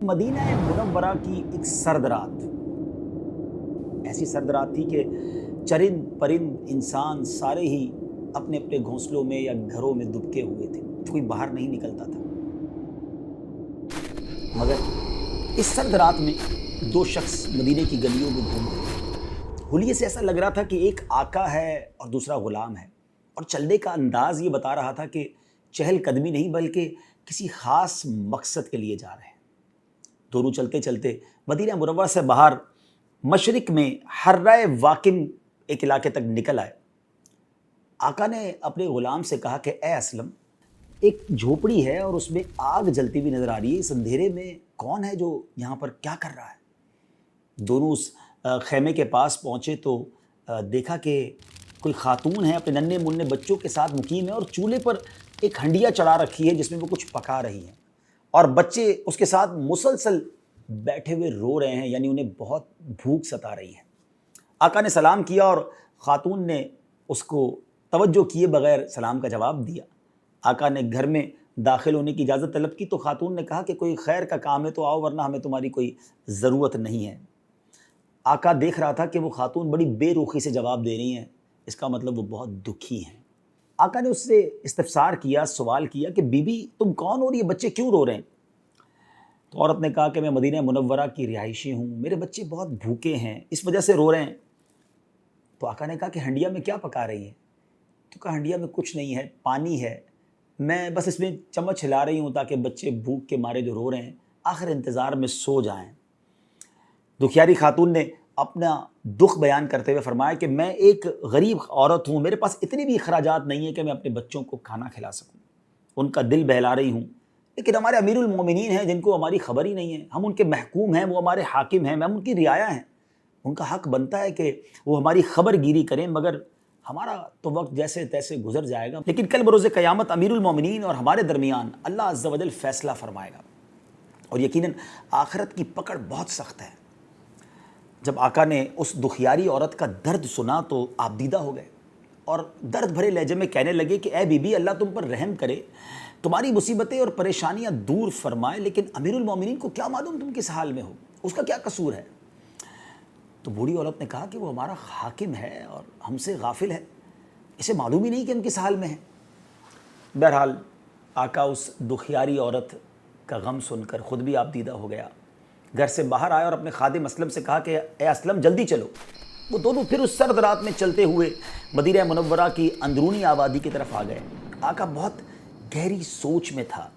مدینہ منورہ کی ایک سرد رات، ایسی سرد رات تھی کہ چرند پرند انسان سارے ہی اپنے اپنے گھونسلوں میں یا گھروں میں دبکے ہوئے تھے، کوئی باہر نہیں نکلتا تھا۔ مگر اس سرد رات میں دو شخص مدینے کی گلیوں میں گھوم رہے تھے۔ حلیے سے ایسا لگ رہا تھا کہ ایک آقا ہے اور دوسرا غلام ہے، اور چلنے کا انداز یہ بتا رہا تھا کہ چہل قدمی نہیں بلکہ کسی خاص مقصد کے لیے جا رہے ہیں۔ دونوں چلتے چلتے مدینہ منورہ سے باہر مشرق میں حرہ واقم ایک علاقے تک نکل آئے۔ آقا نے اپنے غلام سے کہا کہ اے اسلم، ایک جھوپڑی ہے اور اس میں آگ جلتی ہوئی نظر آ رہی ہے، اس اندھیرے میں کون ہے جو یہاں پر کیا کر رہا ہے؟ دونوں اس خیمے کے پاس پہنچے تو دیکھا کہ کوئی خاتون ہے، اپنے ننھے منھے بچوں کے ساتھ مقیم ہے اور چولہے پر ایک ہنڈیا چڑھا رکھی ہے جس میں وہ کچھ پکا رہی ہیں، اور بچے اس کے ساتھ مسلسل بیٹھے ہوئے رو رہے ہیں، یعنی انہیں بہت بھوک ستا رہی ہے۔ آقا نے سلام کیا اور خاتون نے اس کو توجہ کیے بغیر سلام کا جواب دیا۔ آقا نے گھر میں داخل ہونے کی اجازت طلب کی تو خاتون نے کہا کہ کوئی خیر کا کام ہے تو آؤ، ورنہ ہمیں تمہاری کوئی ضرورت نہیں ہے۔ آقا دیکھ رہا تھا کہ وہ خاتون بڑی بے رخی سے جواب دے رہی ہیں، اس کا مطلب وہ بہت دکھی ہیں۔ آقا نے اس سے استفسار کیا، سوال کیا کہ بی بی تم کون ہو، یہ بچے کیوں رو رہے ہیں؟ تو عورت نے کہا کہ میں مدینہ منورہ کی رہائشی ہوں، میرے بچے بہت بھوکے ہیں، اس وجہ سے رو رہے ہیں۔ تو آقا نے کہا کہ ہنڈیا میں کیا پکا رہی ہے؟ تو کہا ہنڈیا میں کچھ نہیں ہے، پانی ہے، میں بس اس میں چمچ ہلا رہی ہوں تاکہ بچے بھوک کے مارے جو رو رہے ہیں آخر انتظار میں سو جائیں۔ دکھیاری خاتون نے اپنا دکھ بیان کرتے ہوئے فرمایا کہ میں ایک غریب عورت ہوں، میرے پاس اتنے بھی اخراجات نہیں ہیں کہ میں اپنے بچوں کو کھانا کھلا سکوں، ان کا دل بہلا رہی ہوں، لیکن ہمارے امیر المومنین ہیں جن کو ہماری خبر ہی نہیں ہے، ہم ان کے محکوم ہیں، وہ ہمارے حاکم ہیں، ہم ان کی رعایا ہیں، ان کا حق بنتا ہے کہ وہ ہماری خبر گیری کریں، مگر ہمارا تو وقت جیسے تیسے گزر جائے گا، لیکن کل بروز قیامت امیر المومنین اور ہمارے درمیان اللہ عز و جل فیصلہ فرمائے گا، اور یقیناً آخرت کی پکڑ بہت سخت ہے۔ جب آقا نے اس دکھیاری عورت کا درد سنا تو آپ دیدہ ہو گئے اور درد بھرے لہجے میں کہنے لگے کہ اے بی بی، اللہ تم پر رحم کرے، تمہاری مصیبتیں اور پریشانیاں دور فرمائے، لیکن امیر المومنین کو کیا معلوم تم کس حال میں ہو، اس کا کیا قصور ہے؟ تو بوڑھی عورت نے کہا کہ وہ ہمارا حاکم ہے اور ہم سے غافل ہے، اسے معلوم ہی نہیں کہ ہم کس حال میں ہیں۔ بہرحال آقا اس دکھیاری عورت کا غم سن کر خود بھی آپ دیدہ ہو گیا، گھر سے باہر آیا اور اپنے خادم اسلم سے کہا کہ اے اسلم جلدی چلو۔ وہ دونوں پھر اس سرد رات میں چلتے ہوئے مدینہ منورہ کی اندرونی آبادی کی طرف آ گئے۔ آقا بہت گہری سوچ میں تھا،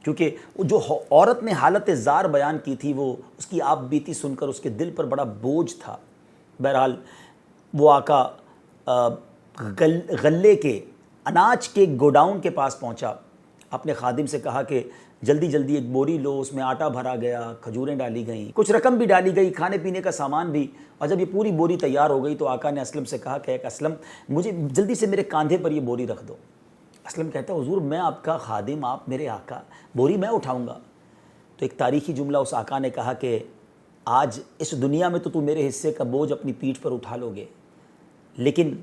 کیونکہ وہ جو عورت نے حالت زار بیان کی تھی وہ اس کی آپ بیتی سن کر اس کے دل پر بڑا بوجھ تھا۔ بہرحال وہ آقا غلے کے اناج کے گوڈاؤن کے پاس پہنچا، اپنے خادم سے کہا کہ جلدی جلدی ایک بوری لو، اس میں آٹا بھرا گیا، کھجوریں ڈالی گئیں، کچھ رقم بھی ڈالی گئی، کھانے پینے کا سامان بھی، اور جب یہ پوری بوری تیار ہو گئی تو آقا نے اسلم سے کہا کہ ایک اسلم مجھے جلدی سے میرے کاندھے پر یہ بوری رکھ دو۔ اسلم کہتا ہے حضور میں آپ کا خادم، آپ میرے آقا، بوری میں اٹھاؤں گا؟ تو ایک تاریخی جملہ اس آقا نے کہا کہ آج اس دنیا میں تو میرے حصے کا بوجھ اپنی پیٹھ پر اٹھا لو گے، لیکن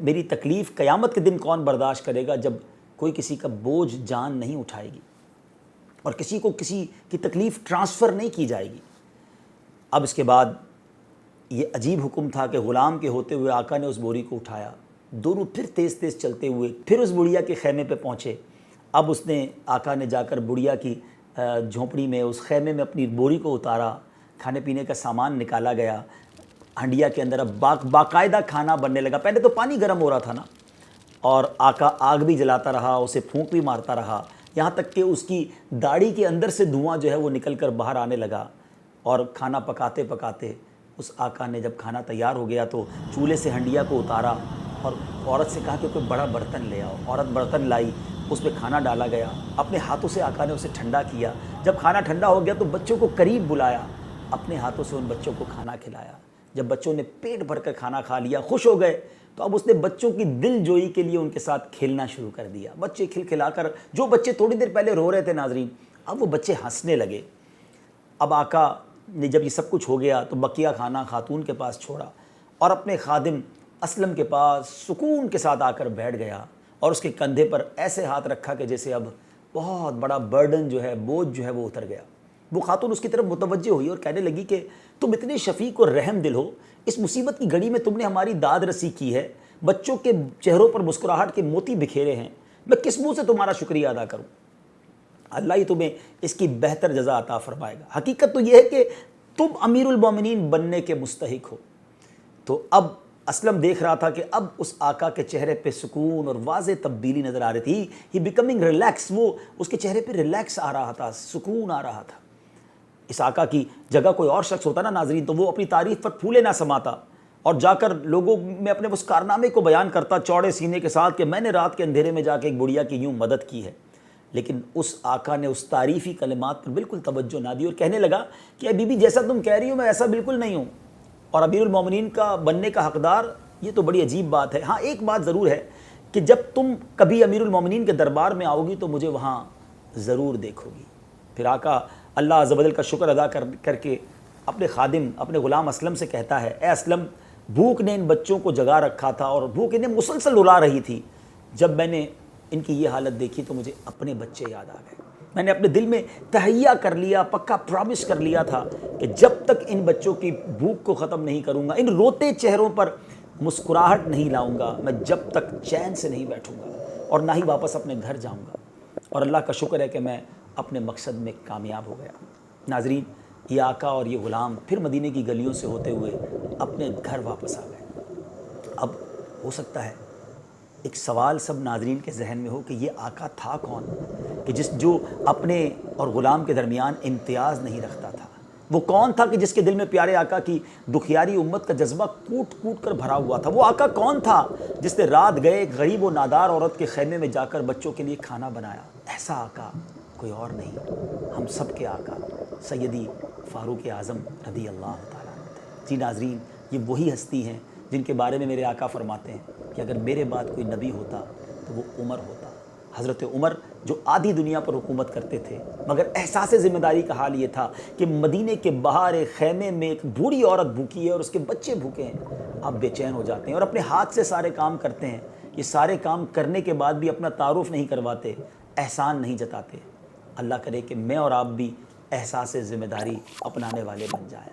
میری تکلیف قیامت کے دن کون برداشت کرے گا جب کوئی کسی کا بوجھ جان نہیں اٹھائے گی اور کسی کو کسی کی تکلیف ٹرانسفر نہیں کی جائے گی۔ اب اس کے بعد یہ عجیب حکم تھا کہ غلام کے ہوتے ہوئے آقا نے اس بوری کو اٹھایا، دونوں پھر تیز تیز چلتے ہوئے پھر اس بڑھیا کے خیمے پہ پہنچے۔ اب اس نے آقا نے جا کر بڑھیا کی جھونپڑی میں اس خیمے میں اپنی بوری کو اتارا، کھانے پینے کا سامان نکالا گیا، ہنڈیا کے اندر اب باقاعدہ کھانا بننے لگا۔ پہلے تو پانی گرم ہو رہا تھا نا، اور آقا آگ بھی جلاتا رہا، اسے پھونک بھی مارتا رہا، یہاں تک کہ اس کی داڑھی کے اندر سے دھواں جو ہے وہ نکل کر باہر آنے لگا، اور کھانا پکاتے پکاتے اس آقا نے جب کھانا تیار ہو گیا تو چولہے سے ہنڈیا کو اتارا اور عورت سے کہا کہ کوئی بڑا برتن لے آؤ۔ عورت برتن لائی، اس میں کھانا ڈالا گیا، اپنے ہاتھوں سے آقا نے اسے ٹھنڈا کیا۔ جب کھانا ٹھنڈا ہو گیا تو بچوں کو قریب بلایا، اپنے ہاتھوں سے ان بچوں کو کھانا کھلایا۔ جب بچوں نے پیٹ بھر کر کھانا کھا لیا، خوش ہو گئے، تو اب اس نے بچوں کی دل جوئی کے لیے ان کے ساتھ کھیلنا شروع کر دیا۔ بچے کھلا کر، جو بچے تھوڑی دیر پہلے رو رہے تھے ناظرین، اب وہ بچے ہنسنے لگے۔ اب آقا نے جب یہ سب کچھ ہو گیا تو بقیہ کھانا خاتون کے پاس چھوڑا اور اپنے خادم اسلم کے پاس سکون کے ساتھ آ کر بیٹھ گیا، اور اس کے کندھے پر ایسے ہاتھ رکھا کہ جیسے اب بہت بڑا برڈن جو ہے، بوجھ جو ہے وہ اتر گیا۔ وہ خاتون اس کی طرف متوجہ ہوئی اور کہنے لگی کہ تم اتنے شفیق اور رحم دل ہو، اس مصیبت کی گھڑی میں تم نے ہماری داد رسی کی ہے، بچوں کے چہروں پر مسکراہٹ کے موتی بکھیرے ہیں، میں کس منہ سے تمہارا شکریہ ادا کروں؟ اللہ ہی تمہیں اس کی بہتر جزا عطا فرمائے گا۔ حقیقت تو یہ ہے کہ تم امیر المومنین بننے کے مستحق ہو۔ تو اب اسلم دیکھ رہا تھا کہ اب اس آقا کے چہرے پہ سکون اور واضح تبدیلی نظر آ رہی تھی، ہی بیکمنگ ریلیکس، وہ اس کے چہرے پہ ریلیکس آ رہا تھا، سکون آ رہا تھا۔ اس آقا کی جگہ کوئی اور شخص ہوتا نا ناظرین تو وہ اپنی تعریف پر پھولے نہ سماتا اور جا کر لوگوں میں اپنے اس کارنامے کو بیان کرتا چوڑے سینے کے ساتھ کہ میں نے رات کے اندھیرے میں جا کے ایک بڑھیا کی یوں مدد کی ہے۔ لیکن اس آقا نے اس تعریفی کلمات پر بالکل توجہ نہ دی اور کہنے لگا کہ اے بی بی جیسا تم کہہ رہی ہو میں ایسا بالکل نہیں ہوں، اور امیر المومنین کا بننے کا حقدار یہ تو بڑی عجیب بات ہے۔ ہاں ایک بات ضرور ہے کہ جب تم کبھی امیر المومنین کے دربار میں آؤ گی تو مجھے وہاں ضرور دیکھو گی۔ پھر آقا اللہ عز و جل کا شکر ادا کر کے اپنے خادم اپنے غلام اسلم سے کہتا ہے، اے اسلم بھوک نے ان بچوں کو جگا رکھا تھا اور بھوک انہیں مسلسل رلا رہی تھی، جب میں نے ان کی یہ حالت دیکھی تو مجھے اپنے بچے یاد آ گئے۔ میں نے اپنے دل میں تہیہ کر لیا، پکا پرامس کر لیا تھا کہ جب تک ان بچوں کی بھوک کو ختم نہیں کروں گا، ان روتے چہروں پر مسکراہٹ نہیں لاؤں گا، میں جب تک چین سے نہیں بیٹھوں گا اور نہ ہی واپس اپنے گھر جاؤں گا۔ اور اللہ کا شکر ہے کہ میں اپنے مقصد میں کامیاب ہو گیا۔ ناظرین یہ آقا اور یہ غلام پھر مدینے کی گلیوں سے ہوتے ہوئے اپنے گھر واپس آ گئے۔ اب ہو سکتا ہے ایک سوال سب ناظرین کے ذہن میں ہو کہ یہ آقا تھا کون کہ جو اپنے اور غلام کے درمیان امتیاز نہیں رکھتا تھا؟ وہ کون تھا کہ جس کے دل میں پیارے آقا کی دکھیاری امت کا جذبہ کوٹ کوٹ کر بھرا ہوا تھا؟ وہ آقا کون تھا جس نے رات گئے ایک غریب و نادار عورت کے خیمے میں جا کر بچوں کے لیے کھانا بنایا؟ ایسا آقا کوئی اور نہیں، ہم سب کے آقا سیدی فاروق اعظم رضی اللہ تعالیٰ عنہ تھے۔ جی ناظرین یہ وہی ہستی ہیں جن کے بارے میں میرے آقا فرماتے ہیں کہ اگر میرے بعد کوئی نبی ہوتا تو وہ عمر ہوتا۔ حضرت عمر جو آدھی دنیا پر حکومت کرتے تھے مگر احساس ذمہ داری کا حال یہ تھا کہ مدینے کے باہر ایک خیمے میں ایک بوڑھی عورت بھوکی ہے اور اس کے بچے بھوکے ہیں، آپ بے چین ہو جاتے ہیں اور اپنے ہاتھ سے سارے کام کرتے ہیں۔ یہ سارے کام کرنے کے بعد بھی اپنا تعارف نہیں کرواتے، احسان نہیں جتاتے۔ اللہ کرے کہ میں اور آپ بھی احساس ذمہ داری اپنانے والے بن جائیں۔